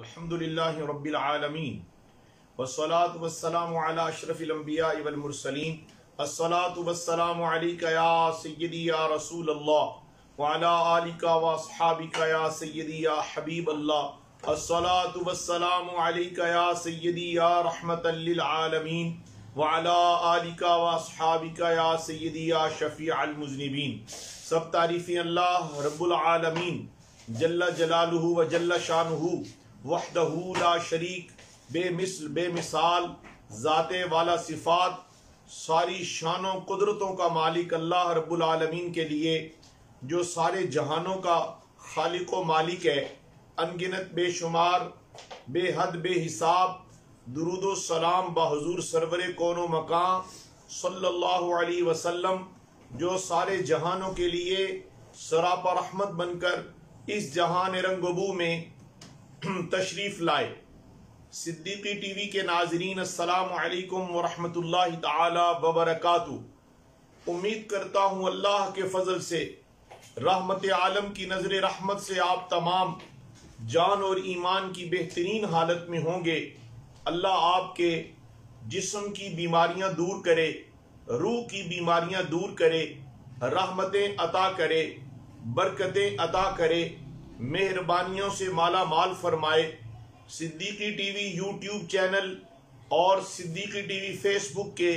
الحمدللہ رب العالمین والصلاة والسلام علی اشرف الانبیاء والمرسلین الصلاة والسلام علیکہ یا سیدی یا رسول اللہ وعلی آلکہ واصحابکہ یا سیدی یا حبیب اللہ الصلاة والسلام علیکہ یا سیدی یا رحمتا للعالمین وعلی آلکہ واصحابکہ یا سیدی یا شفیع المذنبین۔ سب تعریفیں اللہ رب العالمین جل جلالہ و جل شانہ وحدہ لا شریک بے مثل بے مثال ذات والا صفات ساری شان و قدرتوں کا مالک اللہ رب العالمین کے لیے جو سارے جہانوں کا خالق و مالک ہے، انگنت بے شمار بے حد بے حساب درود و سلام بحضور سرور کون و مکان صلی اللہ علیہ وسلم جو سارے جہانوں کے لیے سراپا رحمت بن کر اس جہان رنگ و بو میں تشریف لائے۔ صدیقی ٹی وی کے ناظرین السلام علیکم ورحمۃ اللہ تعالی وبرکاتہ۔ امید کرتا ہوں اللہ کے فضل سے رحمت عالم کی نظر رحمت سے آپ تمام جان اور ایمان کی بہترین حالت میں ہوں گے۔ اللہ آپ کے جسم کی بیماریاں دور کرے، روح کی بیماریاں دور کرے، رحمتیں عطا کرے، برکتیں عطا کرے، مہربانیوں سے مالا مال فرمائے۔ Siddiqui T V YouTube channel اور صدیقی ٹی وی فیس بک کے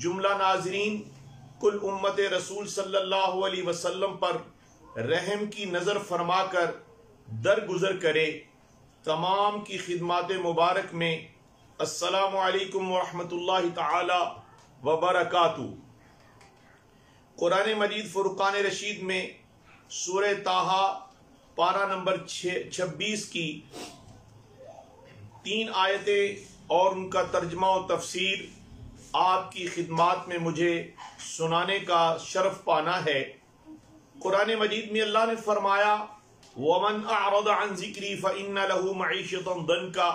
جملہ ناظرین کل امت رسول صلی اللہ علیہ وسلم پر رحم کی نظر فرما کر درگزر کرے۔ تمام کی خدمات مبارک میں السلام علیکم ورحمۃ اللہ تعالی وبرکاتہ۔ قرآن مجید فرقان رشید میں سورہ طٰہٰ پارہ نمبر 26 کی 3 آیتیں اور ان کا ترجمہ و تفسیر آپ کی خدمات میں مجھے سنانے کا شرف پانا ہے۔ قرآن مجید میں اللہ نے فرمایا وَمَنْ أَعْرَضَ عَنْ ذِكْرِي فَإِنَّ لَهُ مَعِيشَةً ضَنْكًا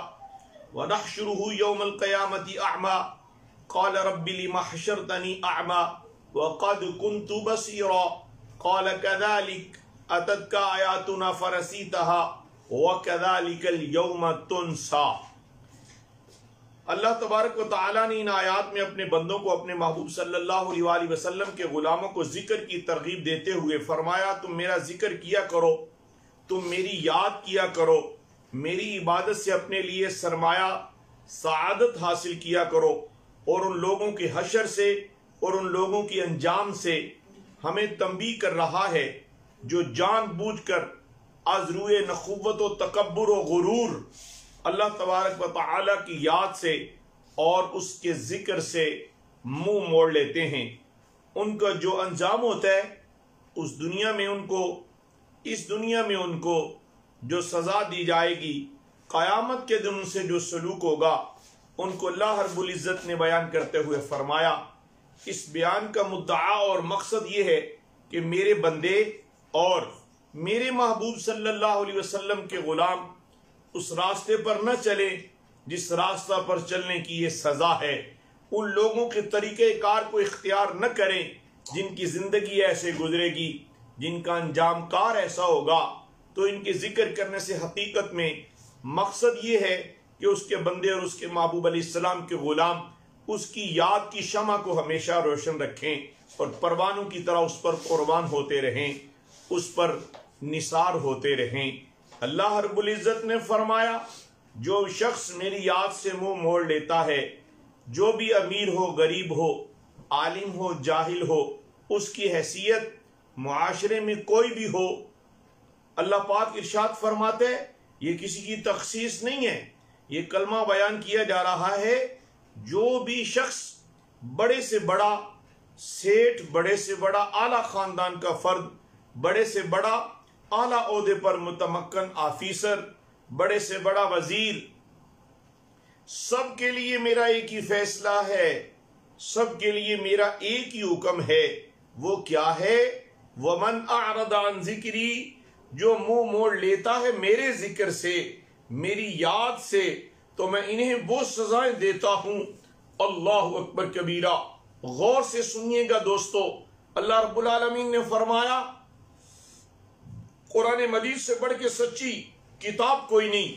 وَنَحْشُرُهُ يَوْمَ الْقِيَامَةِ أَعْمَى قَالَ رَبِّ لِمَ حَشَرْتَنِي أَعْمَى وَقَدْ كُنْتُ بَصِيرًا قَالَ كَذَلِكَ أَتَتْكَ آيَاتُنَا فَنَسِيتَهَا وَكَذَلِكَ الْيَوْمَ تُنْسَىٰ۔ اللہ تبارک و تعالیٰ نے ان آیات میں اپنے بندوں کو اپنے محبوب صلی اللہ علیہ وآلہ وسلم کے غلاموں کو ذکر کی ترغیب دیتے ہوئے فرمایا تم میرا ذکر کیا کرو، تم میری یاد کیا کرو، میری عبادت سے اپنے لیے سرمایہ سعادت حاصل کیا کرو، اور ان لوگوں کے حشر سے اور ان لوگوں کی انجام سے ہمیں تنبیہ کر رہا ہے جو جان بوجھ کر از روئے نخوت و تکبر و غرور اللہ تبارک و تعالی کی یاد سے اور اس کے ذکر سے منہ موڑ لیتے ہیں۔ ان کا جو انجام ہوتا ہے اس دنیا میں ان کو جو سزا دی جائے گی، قیامت کے دن ان سے جو سلوک ہوگا ان کو اللہ رب العزت نے بیان کرتے ہوئے فرمایا۔ اس بیان کا مدعا اور مقصد یہ ہے کہ میرے بندے اور میرے محبوب صلی اللہ علیہ وسلم کے غلام اس راستے پر نہ چلیں جس راستہ پر چلنے کی یہ سزا ہے، ان لوگوں کے طریقہ کار کو اختیار نہ کریں جن کی زندگی ایسے گزرے گی، جن کا انجام کار ایسا ہوگا۔ تو ان کے ذکر کرنے سے حقیقت میں مقصد یہ ہے کہ اس کے بندے اور اس کے محبوب علیہ السلام کے غلام اس کی یاد کی شمع کو ہمیشہ روشن رکھیں اور پروانوں کی طرح اس پر قربان ہوتے رہیں، اس پر نثار ہوتے رہیں۔ اللہ رب العزت نے فرمایا جو شخص میری یاد سے منہ موڑ لیتا ہے، جو بھی امیر ہو غریب ہو عالم ہو جاہل ہو، اس کی حیثیت معاشرے میں کوئی بھی ہو، اللہ پاک ارشاد فرماتے یہ کسی کی تخصیص نہیں ہے، یہ کلمہ بیان کیا جا رہا ہے جو بھی شخص بڑے سے بڑا سیٹھ، بڑے سے بڑا اعلیٰ خاندان کا فرد، بڑے سے بڑا اعلیٰ عہدے پر متمکن آفیسر، بڑے سے بڑا وزیر، سب کے لیے میرا ایک ہی فیصلہ ہے، سب کے لیے میرا ایک ہی حکم ہے۔ وہ کیا ہے؟ وَمَنْ أَعْرَضَ عَنْ ذِكْرِي، جو منہ موڑ لیتا ہے میرے ذکر سے، میری یاد سے، تو میں انہیں وہ سزائیں دیتا ہوں۔ اللہ اکبر کبیرہ۔ غور سے سنیے گا دوستو، اللہ رب العالمین نے فرمایا قرآن مجید سے بڑھ کے سچی کتاب کوئی نہیں،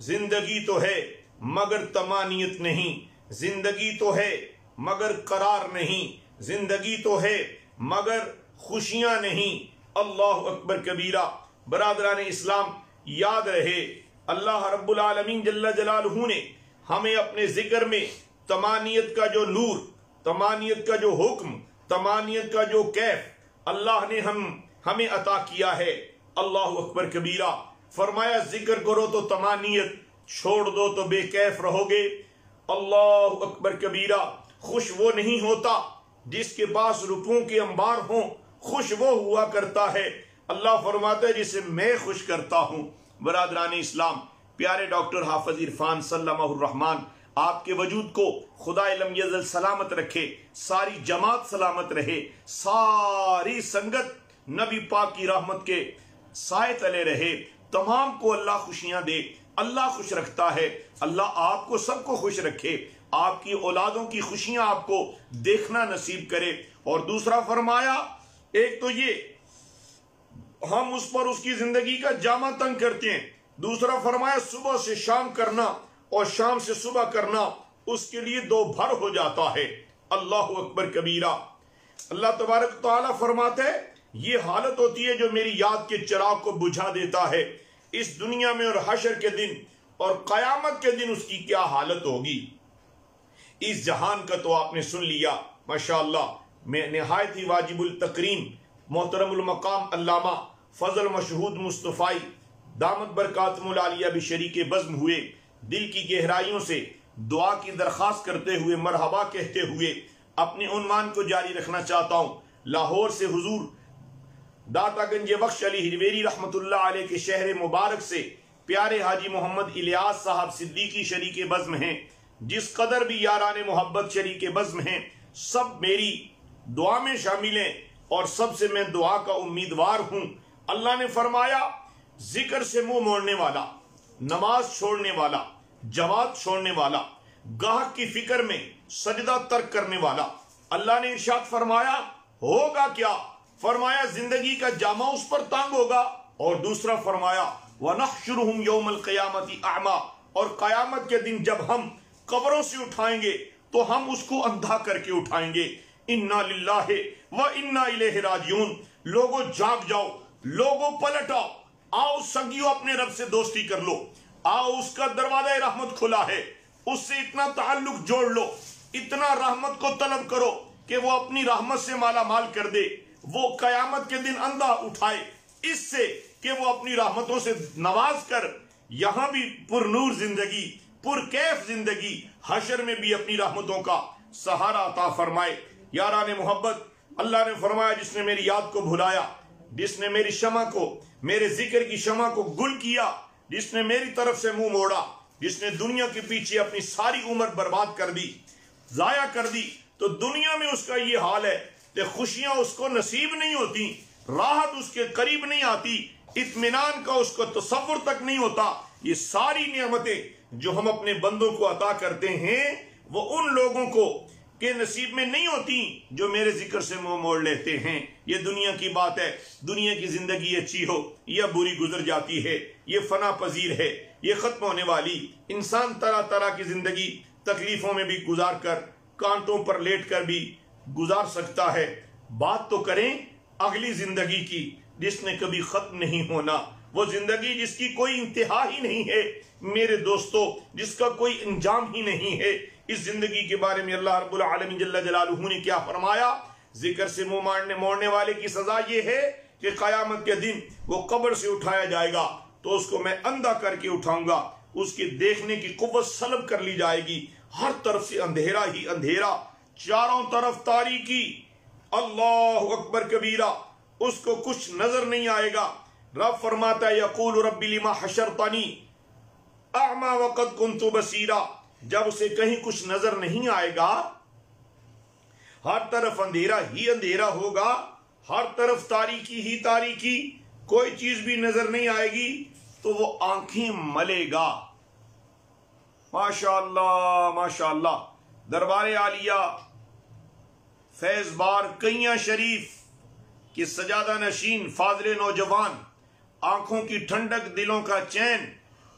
زندگی تو ہے مگر تمانیت نہیں، زندگی تو ہے مگر قرار نہیں، زندگی تو ہے مگر خوشیاں نہیں۔ اللہ اکبر کبیرہ۔ برادران اسلام، یاد رہے اللہ رب العالمین جل جلالہ نے ہمیں اپنے ذکر میں تمانیت کا جو نور، تمانیت کا جو حکم، تمانیت کا جو کیف اللہ نے ہمیں عطا کیا ہے۔ اللہ اکبر کبیرہ۔ فرمایا ذکر کرو تو تمانیت، چھوڑ دو تو بے کیف رہو گے۔ اللہ اکبر کبیرہ۔ خوش وہ نہیں ہوتا جس کے پاس روپوں کے انبار ہوں، خوش وہ ہوا کرتا ہے اللہ فرماتا ہے جسے میں خوش کرتا ہوں۔ برادران اسلام، پیارے ڈاکٹر حافظ عرفان سلمہ الرحمن، آپ کے وجود کو خدا لم یزل سلامت رکھے، ساری جماعت سلامت رہے، ساری سنگت نبی پاک کی رحمت کے سائے تلے رہے، تمام کو اللہ خوشیاں دے۔ اللہ خوش رکھتا ہے، اللہ آپ کو سب کو خوش رکھے، آپ کی اولادوں کی خوشیاں آپ کو دیکھنا نصیب کرے۔ اور دوسرا فرمایا، ایک تو یہ ہم اس پر اس کی زندگی کا جامہ تنگ کرتے ہیں، دوسرا فرمایا صبح سے شام کرنا اور شام سے صبح کرنا اس کے لیے دو بھر ہو جاتا ہے۔ اللہ اکبر کبیرہ۔ اللہ تبارک تعالیٰ فرماتے ہیں یہ حالت ہوتی ہے جو میری یاد کے چراغ کو بجھا دیتا ہے۔ اس دنیا میں اور حشر کے دن اور قیامت کے دن اس کی کیا حالت ہوگی۔ اس جہان کا تو آپ نے سن لیا، ماشاءاللہ میں نہایت ہی واجب التکریم محترم المقام علامہ فضل مشہود مصطفی دامت برکاتہم العالیہ بشریک بزم ہوئے، دل کی گہرائیوں سے دعا کی درخواست کرتے ہوئے، مرحبا کہتے ہوئے اپنے عنوان کو جاری رکھنا چاہتا ہوں۔ لاہور سے حضور داتا گنج بخش علی ہرویری رحمت اللہ علیہ کے شہر مبارک سے پیارے حاجی محمد الیاس صاحب صدیقی شریک بزم ہیں، جس قدر بھی یاران محبت شریک بزم ہیں، سب میری دعا میں شامل ہیں اور سب سے میں دعا کا امیدوار ہوں۔ اللہ نے فرمایا ذکر سے منہ موڑنے والا، نماز چھوڑنے والا، جماعت چھوڑنے والا، گاہک کی فکر میں سجدہ ترک کرنے والا، اللہ نے ارشاد فرمایا ہوگا کیا؟ فرمایا زندگی کا جامہ اس پر تانگ ہوگا، اور دوسرا فرمایا وَنَحْشُرُهُمْ يَوْمَ الْقِيَامَةِ أَعْمَى، اور قیامت کے دن جب ہم قبروں سے اٹھائیں گے تو ہم اس کو اندھا کر کے اٹھائیں گے۔ اِنَّا لِلَّهِ وَإِنَّا إِلَيْهِ راجعون۔ لوگوں جاگ جاؤ، لوگوں پلٹ آؤ، آؤ سنگیو اپنے رب سے دوستی کر لو، آؤ اس کا دروازہ رحمت کھلا ہے، اس سے اتنا تعلق جوڑ لو، اتنا رحمت کو طلب کرو کہ وہ اپنی رحمت سے مالا مال کر دے، وہ قیامت کے دن اندھا اٹھائے اس سے کہ وہ اپنی رحمتوں سے نواز کر یہاں بھی پر نور زندگی، پر کیف زندگی، حشر میں بھی اپنی رحمتوں کا سہارا عطا فرمائے۔ یاران محبت، اللہ نے فرمایا جس نے میری یاد کو بھلایا، جس نے میری شمع کو، میرے ذکر کی شمع کو گل کیا، جس نے میری طرف سے منہ موڑا، جس نے دنیا کے پیچھے اپنی ساری عمر برباد کر دی، ضائع کر دی، تو دنیا میں اس کا یہ حال ہے کہ خوشیاں اس کو نصیب نہیں ہوتی، راحت اس کے قریب نہیں آتی، اطمینان کا اس کو تصور تک نہیں ہوتا۔ یہ ساری نعمتیں جو ہم اپنے بندوں کو عطا کرتے ہیں وہ ان لوگوں کو کہ نصیب میں نہیں ہوتی جو میرے ذکر سے منہ موڑ لیتے ہیں۔ یہ دنیا کی بات ہے، دنیا کی زندگی اچھی ہو یا بری گزر جاتی ہے، یہ فنا پذیر ہے، یہ ختم ہونے والی۔ انسان طرح طرح کی زندگی تکلیفوں میں بھی گزار کر، کانٹوں پر لیٹ کر بھی گزار سکتا ہے۔ بات تو کریں اگلی زندگی کی جس نے کبھی ختم نہیں ہونا، وہ زندگی جس کی کوئی انتہا ہی نہیں ہے میرے دوستو، جس کا کوئی انجام ہی نہیں ہے۔ اس زندگی کے بارے میں اللہ رب العالمین جل جلالہ نے کیا فرمایا؟ ذکر سے منہ موڑنے والے کی سزا یہ ہے کہ قیامت کے دن وہ قبر سے اٹھایا جائے گا تو اس کو میں اندھا کر کے اٹھاؤں گا، اس کے دیکھنے کی قوت سلب کر لی جائے گی، ہر طرف سے اندھیرا ہی اندھیرا، چاروں طرف تاریکی، اللہ اکبر کبیرہ، اس کو کچھ نظر نہیں آئے گا۔ رب فرماتا ہے یقول رب لما حشرتنی اعمی وقد کنت بصیرا، جب اسے کہیں کچھ نظر نہیں آئے گا، ہر طرف اندھیرا ہی اندھیرا ہوگا، ہر طرف تاریکی ہی تاریکی، کوئی چیز بھی نظر نہیں آئے گی تو وہ آنکھیں ملے گا۔ ماشاءاللہ ماشاءاللہ، دربار عالیہ فیض بار کئیاں شریف کہ سجادہ نشین فاضل نوجوان، آنکھوں کی ٹھنڈک، دلوں کا چین،